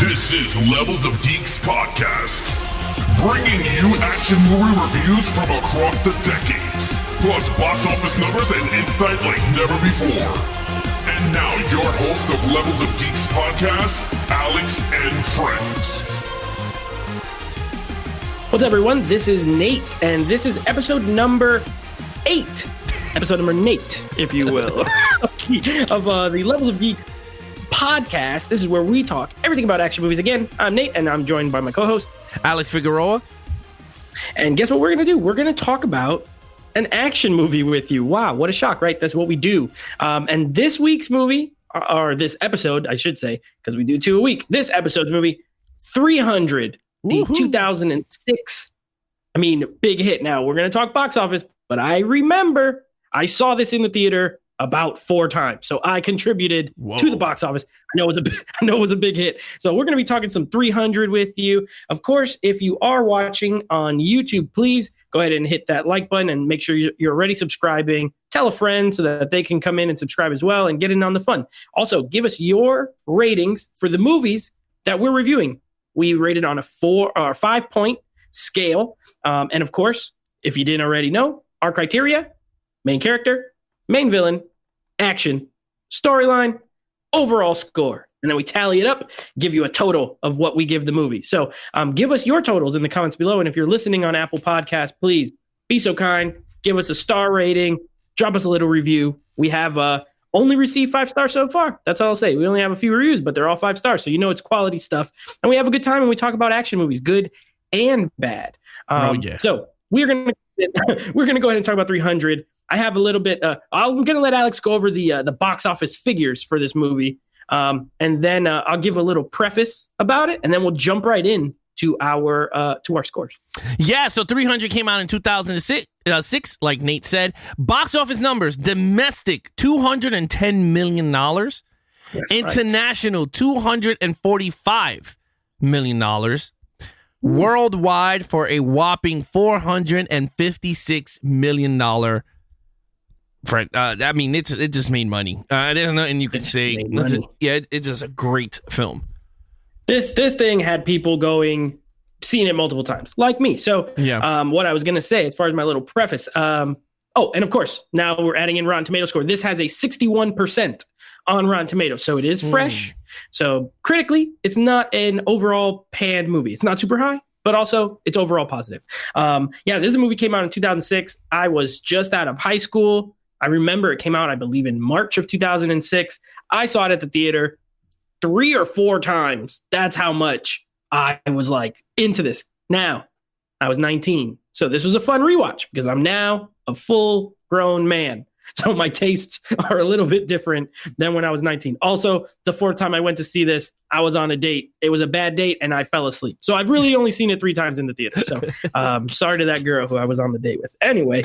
This is Levels of Geeks podcast, bringing you action movie reviews from across the decades, plus box office numbers and insight like never before. And now your host of Levels of Geeks podcast, Alex and Friends. What's up, everyone? This is Nate, and this is episode number 8. Episode number Nate, if you will, of the Levels of Geek podcast. This is where we talk everything about action movies. Again, I'm Nate, and I'm joined by my co-host, Alex Figueroa. And guess what we're going to do? We're going to talk about an action movie with you. Wow, what a shock, right? That's what we do. And this week's movie, or this episode, I should say, because we do 2 a week. This episode's movie, 300, the 2006. I mean, big hit. Now, we're going to talk box office, but I remember I saw this in the theater about 4 times. So I contributed to the box office. I know it was a big hit. So we're going to be talking some 300 with you. Of course, if you are watching on YouTube, please go ahead and hit that like button and make sure you're already subscribing. Tell a friend so that they can come in and subscribe as well and get in on the fun. Also, give us your ratings for the movies that we're reviewing. We rated on a 4 or 5-point scale. And of course, if you didn't already know, our criteria: main character, main villain, action, storyline, overall score. And then we tally it up, give you a total of what we give the movie. So give us your totals in the comments below. And if you're listening on Apple Podcasts, please be so kind, give us a star rating, drop us a little review. We have only received 5 stars so far. That's all I'll say. We only have a few reviews, but they're all 5 stars. So you know it's quality stuff. And we have a good time when we talk about action movies, good and bad. So we're going to go ahead and talk about 300. I have a little bit. I'm going to let Alex go over the box office figures for this movie, and then I'll give a little preface about it, and then we'll jump right in to our scores. Yeah, so 300 came out in 2006, like Nate said. Box office numbers: domestic $210 million, international $245 million. Worldwide for a whopping $456 million. I mean, it just made money. There's nothing you can say. It's just a great film. This thing had people seeing it multiple times, like me. So, what I was going to say, as far as my little preface, and of course, now we're adding in Rotten Tomatoes score. This has a 61% on Rotten Tomatoes, so it is fresh. So critically, it's not an overall panned movie. It's not super high, but also it's overall positive. This movie came out in 2006. I was just out of high school. I remember it came out, I believe, in March of 2006. I saw it at the theater 3 or 4 times. That's how much I was like into this. Now, I was 19. So this was a fun rewatch because I'm now a full grown man. So my tastes are a little bit different than when I was 19. Also, the 4th time I went to see this, I was on a date. It was a bad date and I fell asleep. So I've really only seen it 3 times in the theater. So sorry to that girl who I was on the date with. Anyway,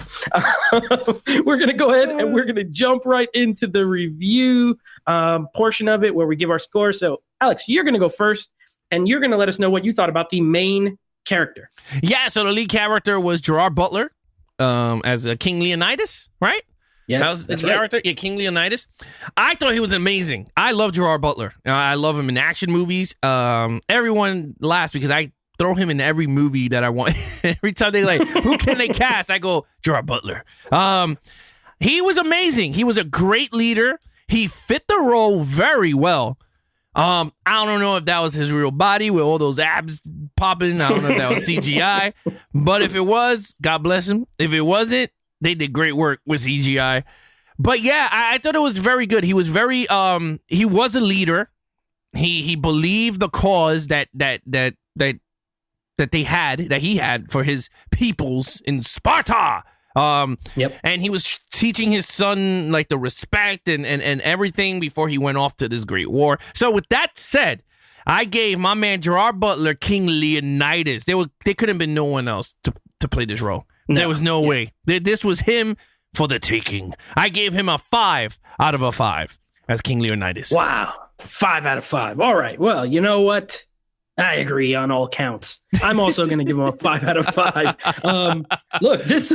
we're going to go ahead and we're going to jump right into the review portion of it where we give our score. So Alex, you're going to go first and you're going to let us know what you thought about the main character. Yeah, so the lead character was Gerard Butler as King Leonidas, right? Yes, that was the character. Right. Yeah, King Leonidas. I thought he was amazing. I love Gerard Butler. I love him in action movies. Everyone laughs because I throw him in every movie that I want. Every time they like, who can they cast? I go, Gerard Butler. He was amazing. He was a great leader. He fit the role very well. I don't know if that was his real body with all those abs popping. I don't know if that was CGI. But if it was, God bless him. If it wasn't, they did great work with CGI. But yeah, I thought it was very good. He was very he was a leader. He believed the cause that he had for his peoples in Sparta. And he was teaching his son like the respect and everything before he went off to this great war. So with that said, I gave my man Gerard Butler King Leonidas. There couldn't have been no one else to play this role. No. There was no way. This was him for the taking. I gave him a 5 out of a 5 as King Leonidas. Wow. 5 out of 5. All right. Well, you know what? I agree on all counts. I'm also going to give him a 5 out of 5. Look, this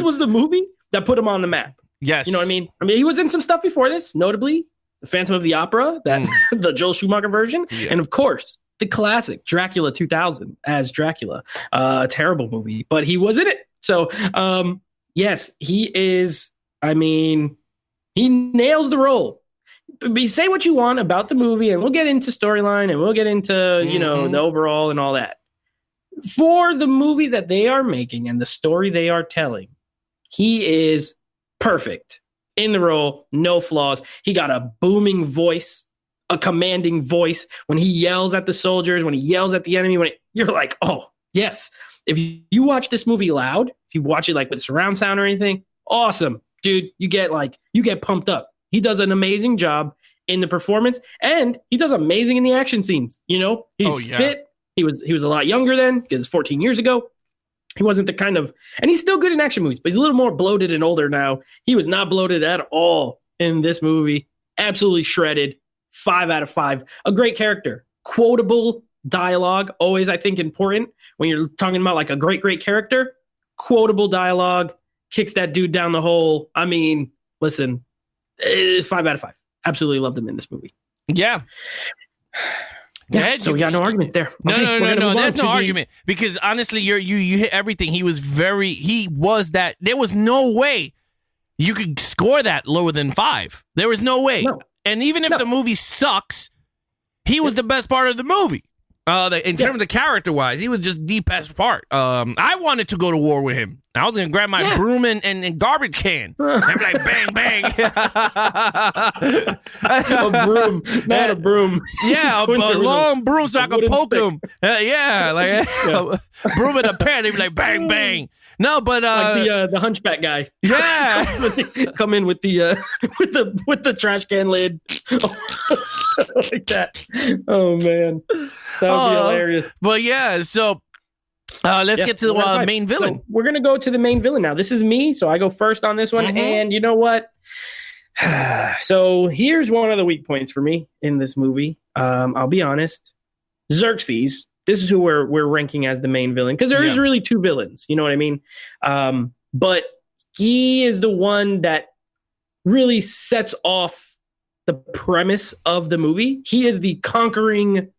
was the movie that put him on the map. Yes. You know what I mean? I mean, he was in some stuff before this, notably The Phantom of the Opera, the Joel Schumacher version. Yeah. And of course, the classic Dracula 2000 as Dracula. A terrible movie, but he was in it. So, yes, he is. I mean, he nails the role. But say what you want about the movie, and we'll get into storyline, and we'll get into, you know, the overall and all that. For the movie that they are making and the story they are telling, he is perfect in the role, no flaws. He got a booming voice, a commanding voice when he yells at the soldiers, when he yells at the enemy, you're like, oh, yes. If you watch this movie loud, if you watch it like with surround sound or anything, awesome, dude. You get pumped up. He does an amazing job in the performance, and he does amazing in the action scenes. You know, he's fit. He was a lot younger then, because 14 years ago. He wasn't the kind of, and he's still good in action movies, but he's a little more bloated and older now. He was not bloated at all in this movie. Absolutely shredded. 5 out of 5. A great character. Quotable dialogue. Always, I think, important when you're talking about like a great character. Quotable dialogue. Kicks that dude down the hole. I mean, listen, it's 5 out of 5. Absolutely loved him in this movie. Yeah. Yeah, so we got no argument there. No. There's no argument, because honestly, you hit everything. He was that. There was no way you could score that lower than 5. There was no way. No. And even if the movie sucks, he was the best part of the movie. In terms of character-wise, he was just the best part. I wanted to go to war with him. I was going to grab my broom and garbage can. And be like, bang, bang. A broom, not a broom. Yeah, a long broom so I could poke him. Like broom in a pan. They'd be like, bang, bang. No, but like the hunchback guy. Yeah, come in with the with the trash can lid, like that. Oh man, that would be hilarious. But yeah, so let's get to the main villain. So we're gonna go to the main villain now. This is me, so I go first on this one. And you know what? So here's one of the weak points for me in this movie. I'll be honest, Xerxes. This is who we're ranking as the main villain, because there is really 2 villains. You know what I mean? But he is the one that really sets off the premise of the movie. He is the conquering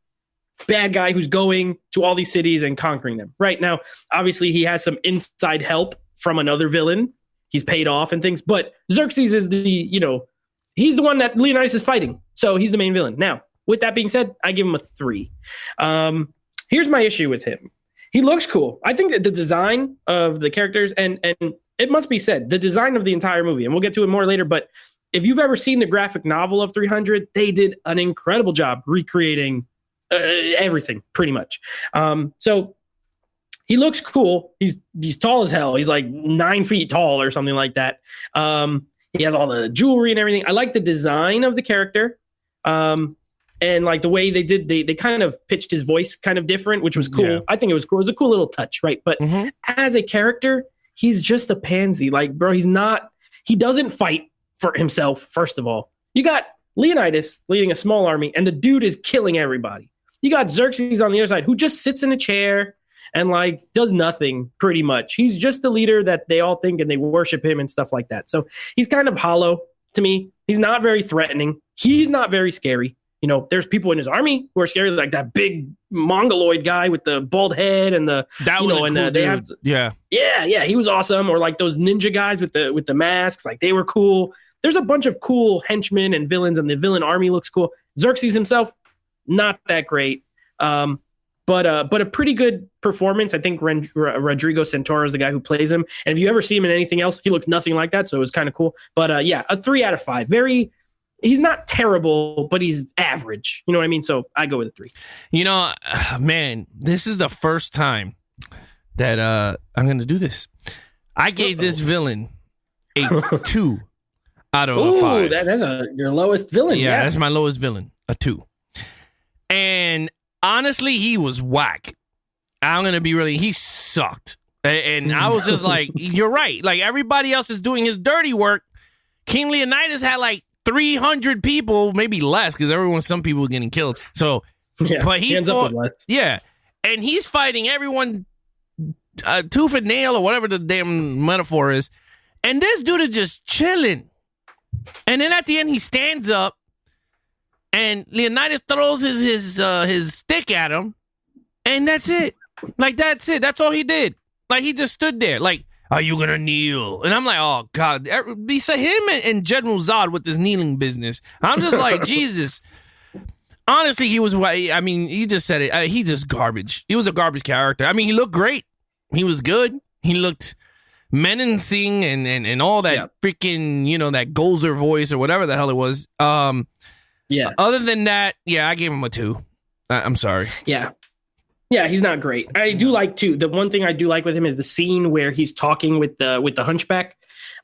bad guy who's going to all these cities and conquering them. Right now, obviously, he has some inside help from another villain. He's paid off and things. But Xerxes is he's the one that Leonidas is fighting. So he's the main villain. Now, with that being said, I give him a 3. Here's my issue with him. He looks cool. I think that the design of the characters, and it must be said, the design of the entire movie, and we'll get to it more later, but if you've ever seen the graphic novel of 300, they did an incredible job recreating everything, pretty much. So he looks cool. He's tall as hell. He's like 9 feet tall or something like that. He has all the jewelry and everything. I like the design of the character. And like the way they kind of pitched his voice kind of different, which was cool. Yeah. I think it was cool. It was a cool little touch, right? But as a character, he's just a pansy. Like, bro, he doesn't fight for himself, first of all. You got Leonidas leading a small army, and the dude is killing everybody. You got Xerxes on the other side, who just sits in a chair and like does nothing, pretty much. He's just the leader that they all think and they worship him and stuff like that. So he's kind of hollow to me. He's not very threatening. He's not very scary. You know, there's people in his army who are scary, like that big Mongoloid guy with the bald head and the he was awesome. Or like those ninja guys with the masks, like they were cool. There's a bunch of cool henchmen and villains, and the villain army looks cool. Xerxes himself, not that great, but a pretty good performance. I think Rodrigo Santoro is the guy who plays him, and if you ever see him in anything else, he looks nothing like that. So it was kind of cool. But a 3 out of 5. He's not terrible, but he's average. You know what I mean? So I go with a 3. You know, man, this is the first time that I'm going to do this. I gave this villain a 2 out of a 5. That's your lowest villain. Yeah, that's my lowest villain, a 2. And honestly, he was whack. I'm going to be really, he sucked. And I was just like, you're right. Like everybody else is doing his dirty work. King Leonidas had like 300 people, maybe less, because some people were getting killed. So, but he ends up with less. Yeah, and he's fighting everyone tooth and nail, or whatever the damn metaphor is. And this dude is just chilling. And then at the end, he stands up and Leonidas throws his stick at him, and that's it. Like, that's it. That's all he did. Like, he just stood there. Like, are you gonna kneel? And I'm like, oh God, Lisa, him and General Zod with this kneeling business. I'm just like, Jesus. Honestly, he was. I mean, you just said it. He just garbage. He was a garbage character. I mean, he looked great. He was good. He looked menacing and all that freaking, that Gozer voice or whatever the hell it was. Other than that, I gave him a 2. I'm sorry. Yeah, he's not great. I do like too. The one thing I do like with him is the scene where he's talking with the hunchback,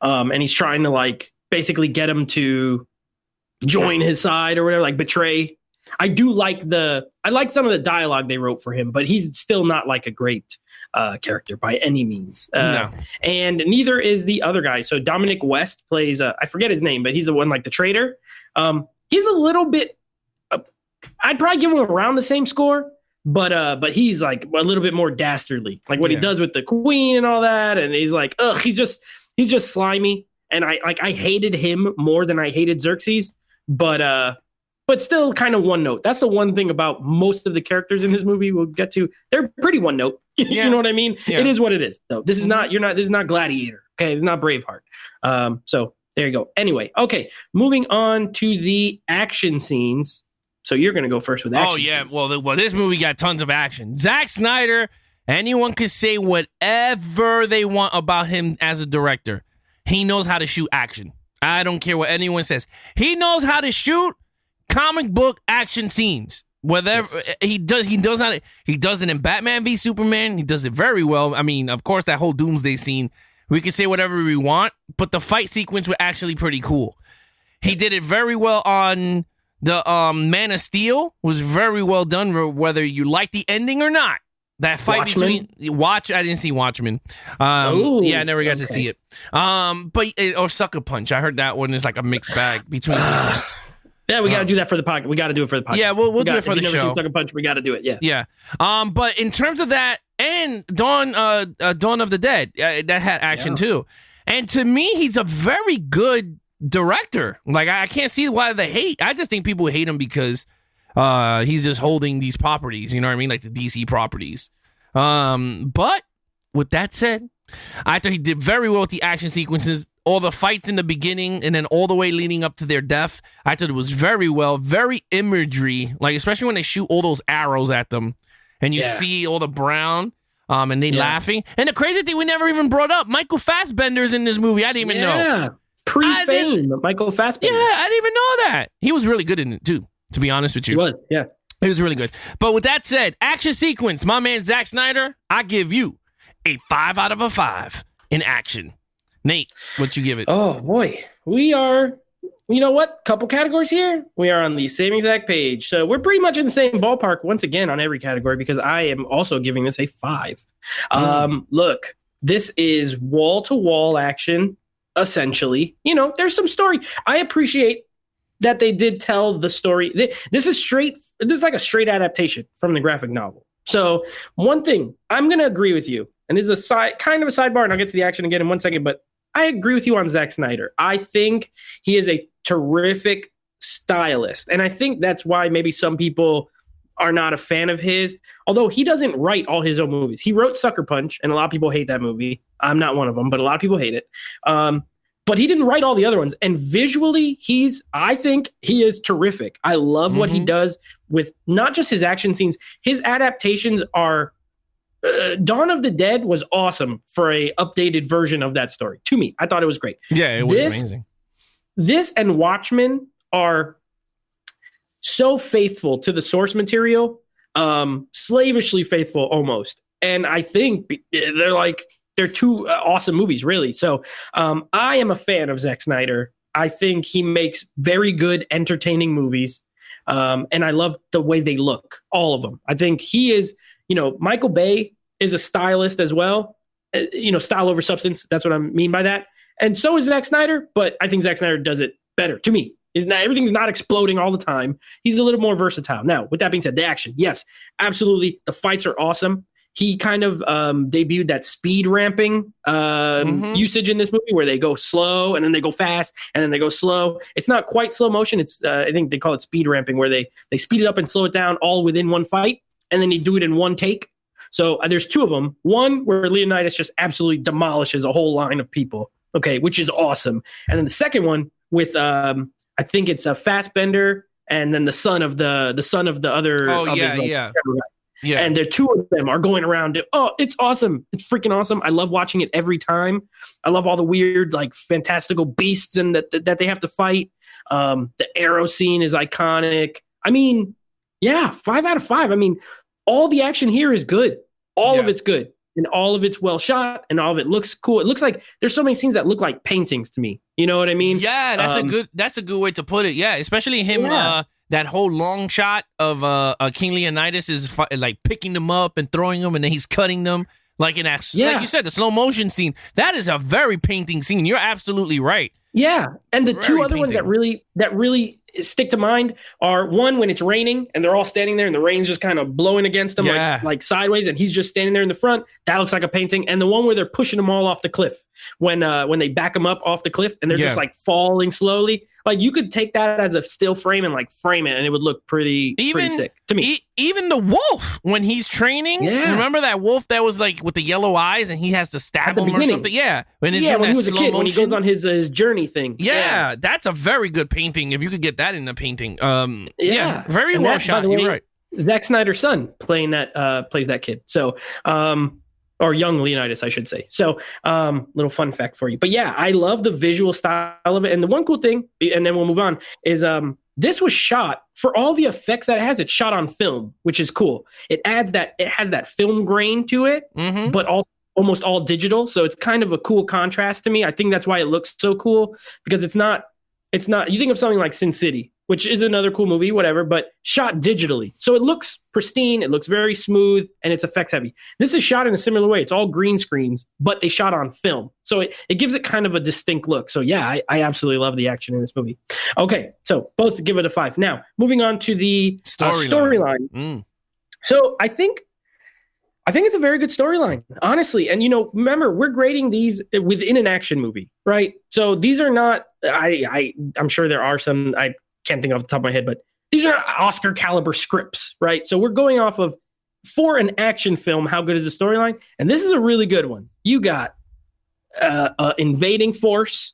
and he's trying to like basically get him to join his side or whatever, like betray. I do like I like some of the dialogue they wrote for him, but he's still not like a great character by any means. No. And neither is the other guy. So Dominic West plays, I forget his name, but he's the one like the traitor. He's a little bit, I'd probably give him around the same score, but he's like a little bit more dastardly, like what he does with the queen and all that. And he's like, he's just slimy. And I hated him more than I hated Xerxes, but still kind of one note. That's the one thing about most of the characters in this movie we'll get to. They're pretty one note. You know what I mean? Yeah. It is what it is. So this is not Gladiator. Okay. It's not Braveheart. So there you go. Anyway. Okay. Moving on to the action scenes. So you're going to go first with action. Oh yeah. Scenes. Well, this movie got tons of action. Zack Snyder, anyone could say whatever they want about him as a director. He knows how to shoot action. I don't care what anyone says. He knows how to shoot comic book action scenes. Whatever he does it in Batman v Superman. He does it very well. I mean, of course, that whole Doomsday scene, we can say whatever we want, but the fight sequence was actually pretty cool. He did it very well on the Man of Steel. Was very well done, whether you like the ending or not. That fight Watchmen? I didn't see Watchmen. I never got to see it. Or Sucker Punch. I heard that one is like a mixed bag between. Yeah, we got to do that for the podcast. We got to do it for the podcast. Yeah, we'll do it for the show. If you've never seen Sucker Punch, we got to do it. Yeah. But in terms of that and Dawn of the Dead, that had action too. And to me, he's a very good director. Like, I can't see why they hate. I just think people hate him because he's just holding these properties. You know what I mean? Like the DC properties. But with that said, I thought he did very well with the action sequences. All the fights in the beginning and then all the way leading up to their death. I thought it was very well, very imagery, like especially when they shoot all those arrows at them and you see all the brown and they laughing. And the crazy thing we never even brought up, Michael Fassbender's in this movie. I didn't even know. Pre-fame, Michael Fassbender. Yeah, I didn't even know that. He was really good in it too, to be honest with you. He was, yeah. He was really good. But with that said, action sequence, my man Zack Snyder, I give you a 5 out of 5 in action. Nate, what you give it? Oh, boy. We are, you know what? Couple categories here. We are on the same exact page. So we're pretty much in the same ballpark once again on every category because I am also giving this a 5. Look, this is wall-to-wall action, essentially. There's some story. I appreciate that they did tell the story. This is like a straight adaptation from the graphic novel. So one thing, I'm going to agree with you. And this is kind of a sidebar, and I'll get to the action again in 1 second, but I agree with you on Zack Snyder. I think he is a terrific stylist, and I think that's why maybe some people are not a fan of his, although he doesn't write all his own movies. He wrote Sucker Punch, and a lot of people hate that movie. I'm not one of them, but a lot of people hate it. But he didn't write all the other ones. And visually, I think he is terrific. I love what he does with not just his action scenes. His adaptations are... Dawn of the Dead was awesome for a updated version of that story. To me, I thought it was great. Yeah, it was amazing. This and Watchmen are so faithful to the source material, slavishly faithful almost. And I think they're two awesome movies, really. So I am a fan of Zack Snyder. I think he makes very good, entertaining movies. And I love the way they look, all of them. I think he is... Michael Bay is a stylist as well. Style over substance. That's what I mean by that. And so is Zack Snyder, but I think Zack Snyder does it better to me. Everything's not exploding all the time. He's a little more versatile. Now, with that being said, the action, yes, absolutely. The fights are awesome. he kind of debuted that speed ramping usage in this movie where they go slow and then they go fast and then they go slow. It's not quite slow motion. It's I think they call it speed ramping, where they speed it up and slow it down all within one fight, and then you do it in one take. So there's two of them. One where Leonidas just absolutely demolishes a whole line of people, okay, which is awesome. And then the second one with I think it's a Fassbender and then the son of the other. Oh, of yeah, his, yeah. Yeah. And the two of them are going around. Oh, it's awesome. It's freaking awesome. I love watching it every time. I love all the weird, like, fantastical beasts and that they have to fight. The arrow scene is iconic. I mean, yeah, 5 out of 5. I mean, all the action here is good. All of it's good. And all of it's well shot and all of it looks cool. It looks like there's so many scenes that look like paintings to me. You know what I mean? Yeah, that's a good way to put it. Yeah, especially him that whole long shot of King Leonidas is like picking them up and throwing them, and then he's cutting them like in that, like you said, the slow motion scene. That is a very painting scene. You're absolutely right. Yeah, and the two other ones that really stick to mind are one when it's raining and they're all standing there and the rain's just kind of blowing against them like sideways, and he's just standing there in the front. That looks like a painting. And the one where they're pushing them all off the cliff when they back them up off the cliff and they're just like falling slowly. Like you could take that as a still frame and like frame it and it would look pretty sick to me. Even the wolf when he's training. Yeah. Remember that wolf that was like with the yellow eyes and he has to stab him or something? Yeah. When he was a kid, when he goes on his journey thing. Yeah, that's a very good painting. If you could get that in the painting. Very well shot. You're right. Zack Snyder's son plays that kid. So, or young Leonidas, I should say. So, little fun fact for you. But yeah, I love the visual style of it. And the one cool thing, and then we'll move on, is this was shot for all the effects that it has. It's shot on film, which is cool. It has that film grain to it, but almost all digital. So it's kind of a cool contrast to me. I think that's why it looks so cool, because it's not, you think of something like Sin City, which is another cool movie, whatever, but shot digitally. So it looks pristine, it looks very smooth, and it's effects heavy. This is shot in a similar way. It's all green screens, but they shot on film. So it gives it kind of a distinct look. So yeah, I absolutely love the action in this movie. Okay, so both give it a 5. Now, moving on to the storyline. So I think it's a very good storyline, honestly. And, remember, we're grading these within an action movie, right? So these are not, I'm sure there are some, I can't think off the top of my head, but these are Oscar caliber scripts, right? So we're going off of, for an action film, how good is the storyline? And this is a really good one. You got invading force.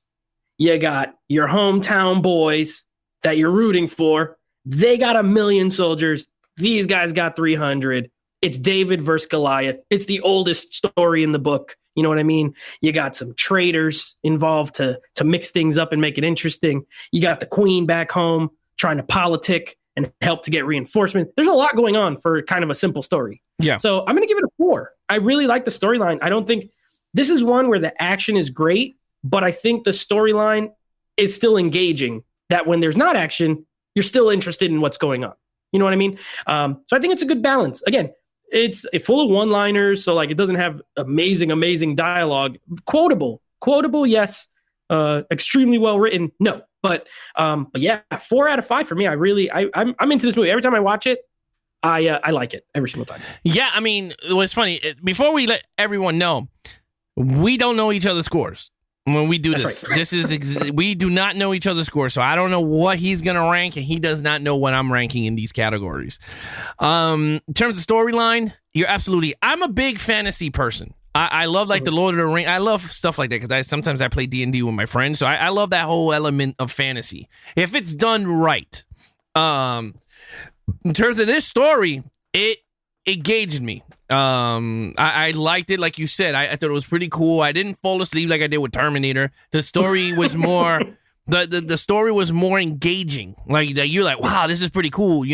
You got your hometown boys that you're rooting for. They got 1 million soldiers. These guys got 300. It's David versus Goliath. It's the oldest story in the book. You know what I mean? You got some traitors involved to mix things up and make it interesting. You got the queen back home trying to politic and help to get reinforcement. There's a lot going on for kind of a simple story. Yeah. So I'm going to give it a 4. I really like the storyline. I don't think this is one where the action is great, but I think the storyline is still engaging, that when there's not action, you're still interested in what's going on. You know what I mean? So I think it's a good balance. Again, it's full of one-liners, so like it doesn't have amazing dialogue. Quotable, yes. Extremely well written, no. But yeah, 4 out of 5 for me. I'm into this movie. Every time I watch it, I like it every single time. Yeah, I mean, what's funny, before we let everyone know, we don't know each other's scores. When we do this, right. This is we do not know each other's scores, so I don't know what he's gonna rank, and he does not know what I'm ranking in these categories. In terms of storyline, you're absolutely. I'm a big fantasy person. I love like the Lord of the Rings. I love stuff like that because sometimes I play D&D with my friends, so I love that whole element of fantasy if it's done right. In terms of this story, it engaged me. I liked it, like you said. I thought it was pretty cool. I didn't fall asleep like I did with Terminator. The story was more the story was more engaging. Like that, you're like, wow, this is pretty cool.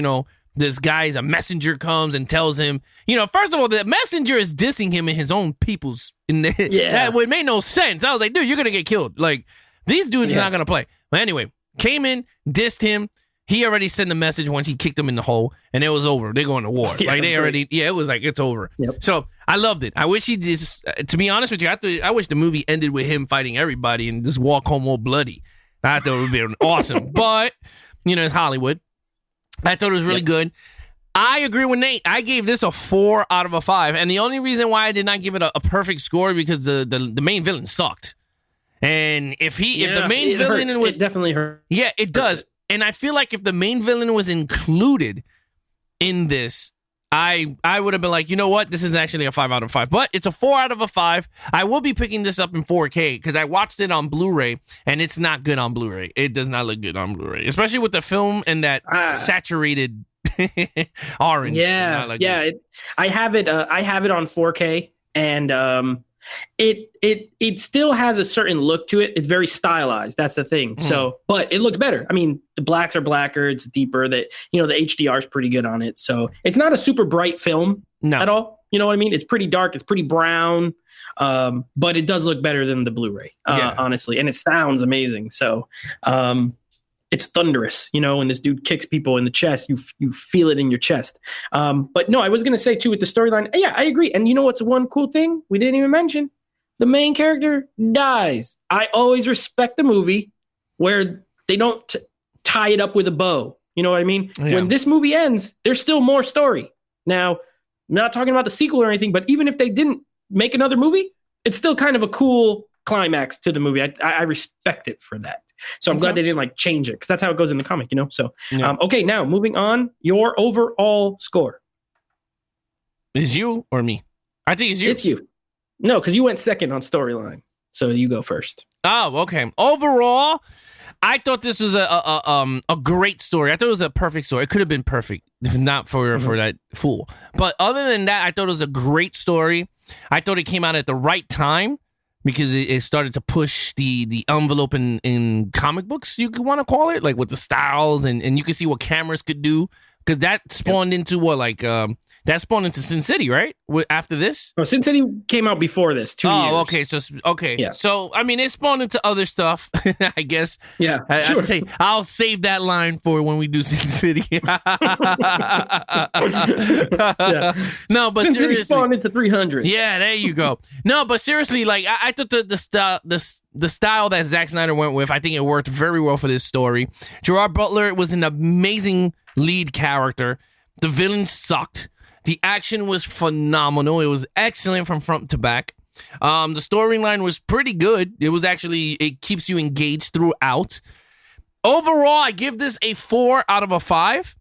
This guy's a messenger comes and tells him, first of all, the messenger is dissing him in his own people's. That would make no sense. I was like, dude, you're gonna get killed. Like these dudes are not gonna play. But anyway, came in, dissed him. He already sent the message once he kicked them in the hole, and it was over. They're going to war. It was like, it's over. Yep. So I loved it. I wish he just, to be honest with you, I wish the movie ended with him fighting everybody and just walk home all bloody. I thought it would be awesome. But, it's Hollywood. I thought it was really good. I agree with Nate. I gave this a 4 out of a 5. And the only reason why I did not give it a perfect score because the main villain sucked. And if the main villain was... It definitely hurt. Yeah, it does. And I feel like if the main villain was included in this, I would have been like, you know what? This is actually a 5 out of 5. But it's a 4 out of a 5. I will be picking this up in 4K because I watched it on Blu-ray, and it's not good on Blu-ray. It does not look good on Blu-ray, especially with the film and that saturated orange. I have it on 4K, and it still has a certain look to it. It's very stylized. That's the thing. So, but it looks better. I mean, the blacks are blacker. It's deeper. The HDR is pretty good on it. So it's not a super bright film at all. You know what I mean? It's pretty dark. It's pretty brown. But it does look better than the Blu-ray, honestly. And it sounds amazing. So, it's thunderous, when this dude kicks people in the chest, you feel it in your chest. But no, I was going to say too with the storyline. Yeah, I agree. And you know what's one cool thing we didn't even mention? The main character dies. I always respect the movie where they don't tie it up with a bow. You know what I mean? Yeah. When this movie ends, there's still more story. Now, I'm not talking about the sequel or anything, but even if they didn't make another movie, it's still kind of a cool climax to the movie. I respect it for that. So I'm glad they didn't change it because that's how it goes in the comic, So, okay, now moving on, your overall score. Is you or me? I think it's you. It's you. No, because you went second on storyline. So you go first. Oh, okay. Overall, I thought this was a great story. I thought it was a perfect story. It could have been perfect if not for that fool. But other than that, I thought it was a great story. I thought it came out at the right time, because it started to push the envelope in comic books, you could want to call it, like with the styles, and you can see what cameras could do, because that spawned into that spawned into Sin City, right? After this? Oh, Sin City came out before this, 2 years. Oh, okay. Yeah. So, I mean, it spawned into other stuff, I guess. Yeah, sure. I'll save that line for when we do Sin City. No, but Sin seriously. City spawned into 300. Yeah, there you go. No, but seriously, I thought the style that Zack Snyder went with, I think it worked very well for this story. Gerard Butler was an amazing lead character. The villain sucked. The action was phenomenal. It was excellent from front to back. The storyline was pretty good. It keeps you engaged throughout. Overall, I give this a 4 out of a 5.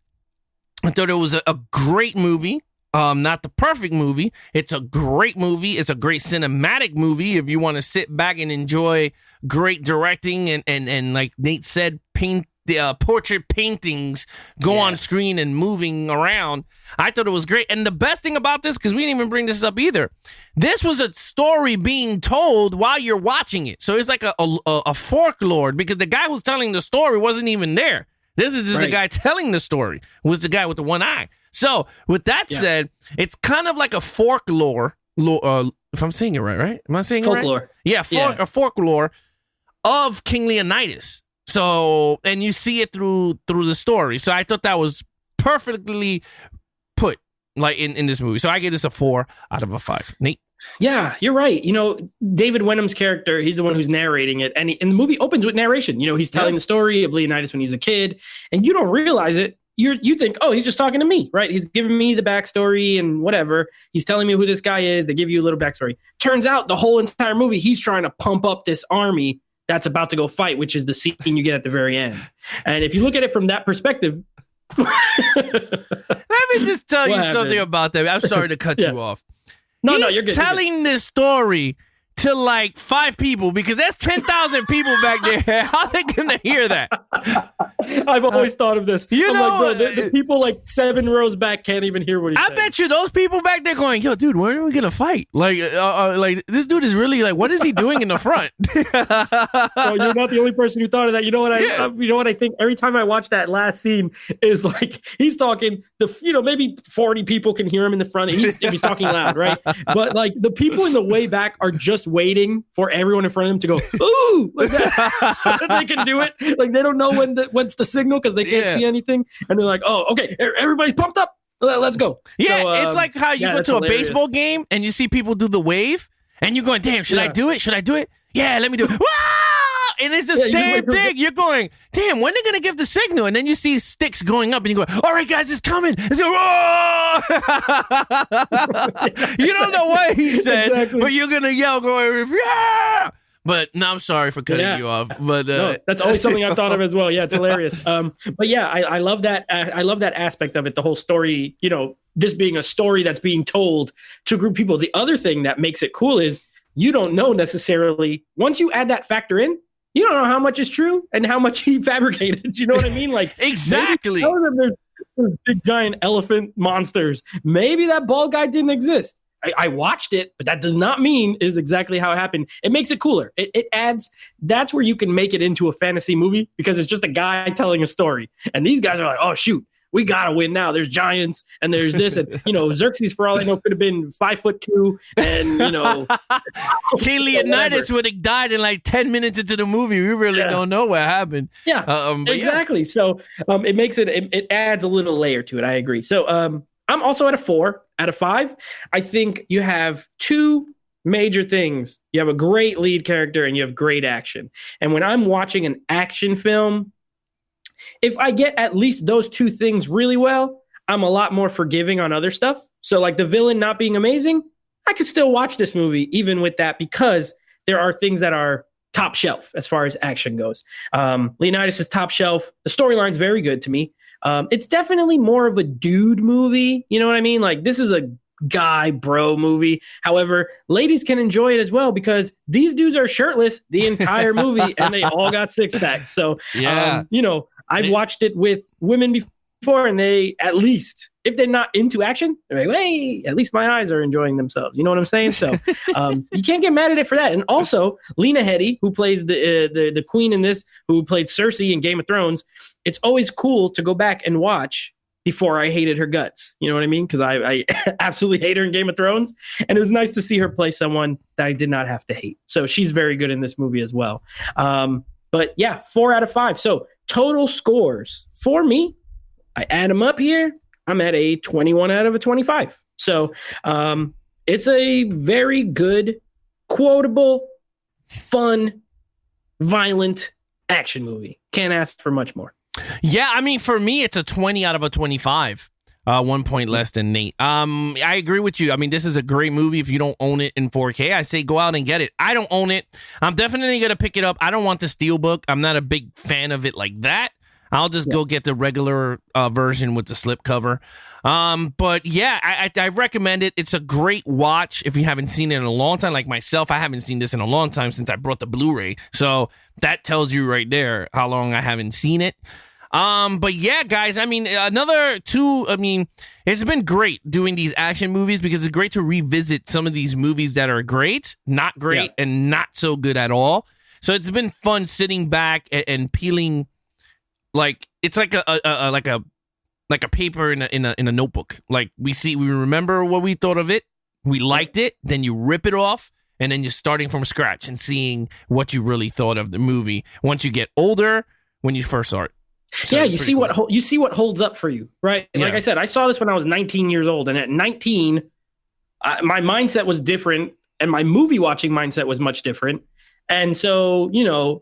I thought it was a great movie. Not the perfect movie. It's a great movie. It's a great cinematic movie if you want to sit back and enjoy great directing and like Nate said, portrait paintings go on screen and moving around. I thought it was great. And the best thing about this, because we didn't even bring this up either, this was a story being told while you're watching it. So it's like a folklore, because the guy who's telling the story wasn't even there. This is just the guy telling the story, was the guy with the one eye. So with that said, it's kind of like a folklore, if I'm saying it right? Am I saying folklore? It right? Yeah, a folklore of King Leonidas. So, and you see it through the story. So I thought that was perfectly put, like in this movie. So I give this a 4 out of a 5. Nate? Yeah, you're right. David Wenham's character, he's the one who's narrating it. And the movie opens with narration. He's telling the story of Leonidas when he was a kid. And you don't realize it. You think, oh, he's just talking to me, right? He's giving me the backstory and whatever. He's telling me who this guy is. They give you a little backstory. Turns out the whole entire movie, he's trying to pump up this army that's about to go fight, which is the scene you get at the very end. And if you look at it from that perspective... Let me just tell you something about that. I'm sorry to cut you off. No, you're good. He's telling this story to like 5 people, because there's 10,000 people back there. How are they gonna hear that? I've always thought of this. I'm like, bro, the people like 7 rows back can't even hear what he's saying. I bet you those people back there going, yo, dude, where are we gonna fight? Like this dude is really like, what is he doing in the front? Bro, you're not the only person who thought of that. You know what I think every time I watch that last scene is like, he's talking, maybe 40 people can hear him in the front if he's talking loud, right? But like the people in the way back are just waiting for everyone in front of them to go, ooh, like that. They can do it. Like they don't know when's the signal because they can't see anything. And they're like, oh, okay, everybody's pumped up. Let's go. Yeah, so, it's like how you go to a baseball game and you see people do the wave and you're going, damn, should I do it? Should I do it? Yeah, let me do it. Wah! and it's the same thing. You're going, damn, when are they going to give the signal? And then you see sticks going up and you go, all right, guys, it's coming. It's you don't know what he said, but you're going to yell going, yeah. But no, I'm sorry for cutting you off. But no, that's always something I've thought of as well. Yeah, it's hilarious. But yeah, I love that. I love that aspect of it. The whole story, this being a story that's being told to a group of people. The other thing that makes it cool is you don't know necessarily. Once you add that factor in, you don't know how much is true and how much he fabricated. You know what I mean? Like exactly. There's big giant elephant monsters. Maybe that bald guy didn't exist. I watched it, but that does not mean is exactly how it happened. It makes it cooler. It adds, that's where you can make it into a fantasy movie because it's just a guy telling a story. And these guys are like, oh, shoot, we got to win now. There's giants and there's this. And, Xerxes, for all I know, could have been 5'2" and, King Leonidas would have died in like 10 minutes into the movie. We really don't know what happened. Yeah, exactly. Yeah. So it makes it adds a little layer to it. I agree. So I'm also at a 4 out of 5. I think you have two major things. You have a great lead character and you have great action. And when I'm watching an action film, if I get at least those two things really well, I'm a lot more forgiving on other stuff. So like the villain not being amazing, I could still watch this movie even with that because there are things that are top shelf as far as action goes. Leonidas is top shelf. The storyline's very good to me. It's definitely more of a dude movie. You know what I mean? Like this is a guy bro movie. However, ladies can enjoy it as well because these dudes are shirtless the entire movie and they all got six packs. So, I've watched it with women before and they, at least if they're not into action, they're like, hey, at least my eyes are enjoying themselves. You know what I'm saying? So you can't get mad at it for that. And also Lena Headey, who plays the queen in this, who played Cersei in Game of Thrones. It's always cool to go back and watch before I hated her guts. You know what I mean? Because I absolutely hate her in Game of Thrones. And it was nice to see her play someone that I did not have to hate. So she's very good in this movie as well. But yeah, 4 out of 5. So total scores for me, I add them up here. I'm at a 21 out of a 25. So it's a very good, quotable, fun, violent action movie. Can't ask for much more. Yeah, I mean, for me, it's a 20 out of a 25. 1 point less than Nate. I agree with you. I mean, this is a great movie. If you don't own it in 4K, I say go out and get it. I don't own it. I'm definitely going to pick it up. I don't want the Steelbook. I'm not a big fan of it like that. I'll just go get the regular version with the slipcover. But yeah, I recommend it. It's a great watch if you haven't seen it in a long time. Like myself, I haven't seen this in a long time since I brought the Blu-ray. So that tells you right there how long I haven't seen it. But yeah, guys, I mean, it's been great doing these action movies because it's great to revisit some of these movies that are great, not great, and not so good at all. So it's been fun sitting back and peeling. Like it's like a paper in a notebook. Like we remember what we thought of it, we liked it, then you rip it off, and then you're starting from scratch and seeing what you really thought of the movie once you get older. When you first saw it, so you see cool. You see what holds up for you, right? And like I said, I saw this when I was 19 years old, and at 19, my mindset was different, and my movie watching mindset was much different. And so,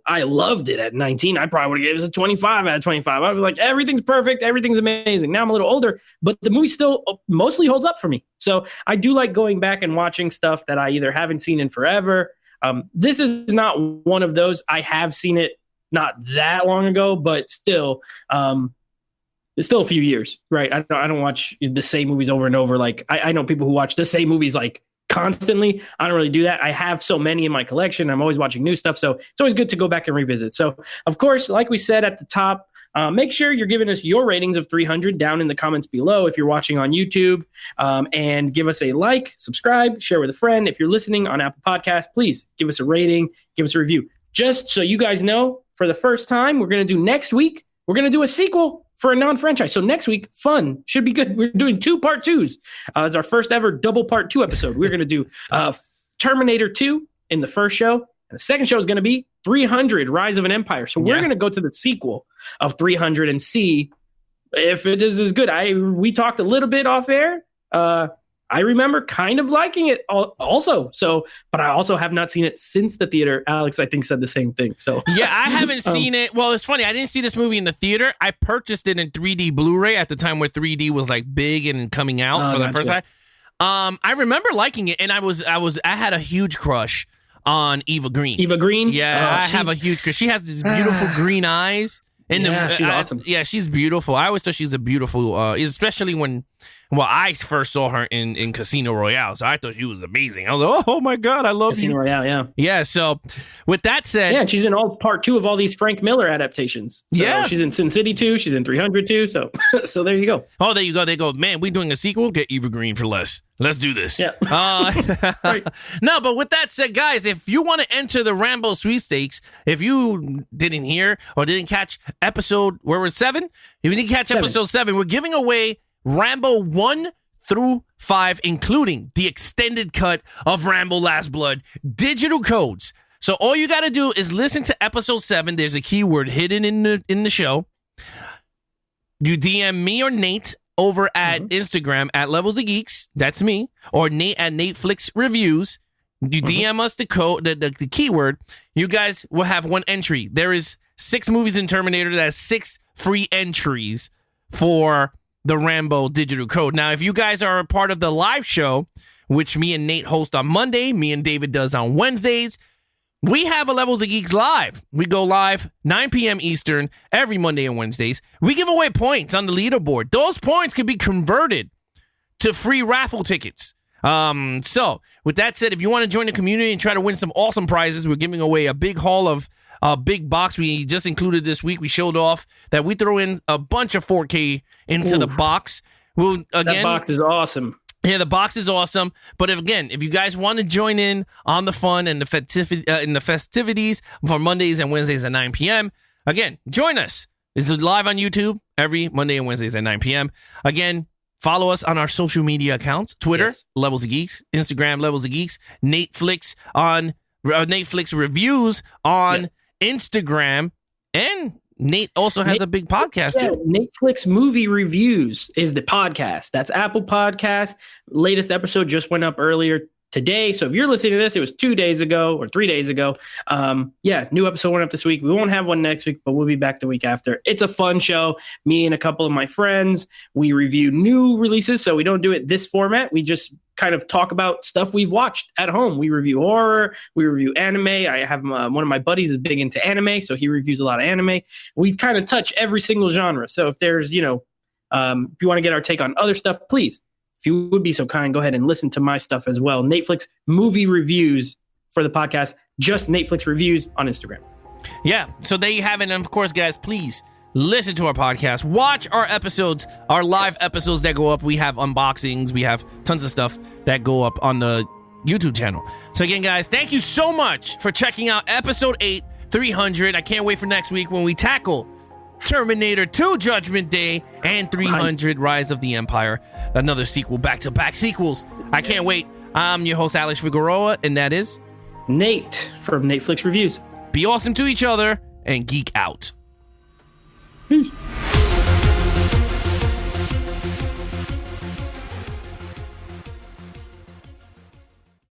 I loved it at 19. I probably would have given it a 25 out of 25. I'd be like, everything's perfect. Everything's amazing. Now I'm a little older, but the movie still mostly holds up for me. So I do like going back and watching stuff that I either haven't seen in forever. This is not one of those. I have seen it not that long ago, but still, it's still a few years, right? I don't watch the same movies over and over. Like I know people who watch the same movies like constantly. I don't really do that. I have so many in my collection. I'm always watching new stuff. So it's always good to go back and revisit. So of course, like we said at the top, make sure you're giving us your ratings of 300 down in the comments below if you're watching on YouTube, and give us a like, subscribe, share with a friend. If you're listening on Apple Podcasts, please give us a rating, give us a review. Just so you guys know, for the first time, we're going to do next week, we're going to do a sequel for a non-franchise. So next week, fun, should be good. We're doing 2 part 2s. It's our first ever double part 2 episode. We're going to do Terminator 2 in the first show. And the second show is going to be 300, Rise of an Empire. So we're going to go to the sequel of 300 and see if it is as good. We talked a little bit off air. I remember kind of liking it also. So, but I also have not seen it since the theater. Alex, I think, said the same thing. So yeah, I haven't seen it. Well, it's funny. I didn't see this movie in the theater. I purchased it in 3D Blu-ray at the time where 3D was like big and coming out for the first time. I remember liking it, and I had a huge crush on Eva Green. Eva Green? Yeah, I have a huge crush. She has these beautiful green eyes. She's awesome. Yeah, she's beautiful. I always thought she's a beautiful, especially when I first saw her in Casino Royale. So I thought she was amazing. I was like, oh my God, I love Casino Royale, yeah. Yeah, so with that said. Yeah, she's in part 2 of all these Frank Miller adaptations. So yeah. She's in Sin City 2. She's in 300 2. So so there you go. Oh, there you go. They go, man, we're doing a sequel. Get Eva Green for less. Let's do this. Yeah. Right. No, but with that said, guys, if you want to enter the Rambo sweepstakes, if you didn't hear or didn't catch episode, where was 7? If you didn't catch episode 7, we're giving away Rambo 1 through 5, including the extended cut of Rambo Last Blood, digital codes. So all you got to do is listen to episode 7. There's a keyword hidden in the show. You DM me or Nate over at Instagram at Levels of Geeks. That's me. Or Nate at Netflix Reviews. You DM us the code, the keyword. You guys will have one entry. There is 6 movies in Terminator. That's 6 free entries for the Rambo digital code. Now, if you guys are a part of the live show, which me and Nate host on Monday, me and David does on Wednesdays, we have a Levels of Geeks live. We go live 9 p.m. Eastern every Monday and Wednesdays. We give away points on the leaderboard. Those points can be converted to free raffle tickets. So, with that said, if you want to join the community and try to win some awesome prizes, we're giving away a big haul of a big box we just included this week. We showed off that we throw in a bunch of 4K into the box. That box is awesome. Yeah, the box is awesome. But if you guys want to join in on the fun and the festivities for Mondays and Wednesdays at 9 p.m., again, join us. It's live on YouTube every Monday and Wednesdays at 9 p.m. Again, follow us on our social media accounts: Twitter, Levels of Geeks; Instagram, Levels of Geeks; Netflix Reviews on Instagram, and Nate also has a big podcast too. Netflix Movie Reviews is the podcast. That's Apple Podcast. Latest episode just went up earlier today. So if you're listening to this, it was 2 days ago or 3 days ago. New episode went up this week. We won't have one next week, but we'll be back the week after. It's a fun show. Me and a couple of my friends, we review new releases. So we don't do it this format. We just kind of talk about stuff we've watched at home. We review horror. We review anime. I have one of my buddies is big into anime, so he reviews a lot of anime. We kind of touch every single genre. So if there's, if you want to get our take on other stuff, please, if you would be so kind, go ahead and listen to my stuff as well. Netflix Movie Reviews for the podcast, just Netflix Reviews on Instagram. Yeah, so there you have it. And of course, guys, please listen to our podcast. Watch our episodes, our live episodes that go up. We have unboxings. We have tons of stuff that go up on the YouTube channel. So again, guys, thank you so much for checking out episode 8, 300. I can't wait for next week when we tackle Terminator 2 Judgment Day and 300 Rise of the Empire. Another sequel, back-to-back sequels. I can't wait. I'm your host, Alex Figueroa, and that is Nate from Netflix Reviews. Be awesome to each other and geek out. Peace.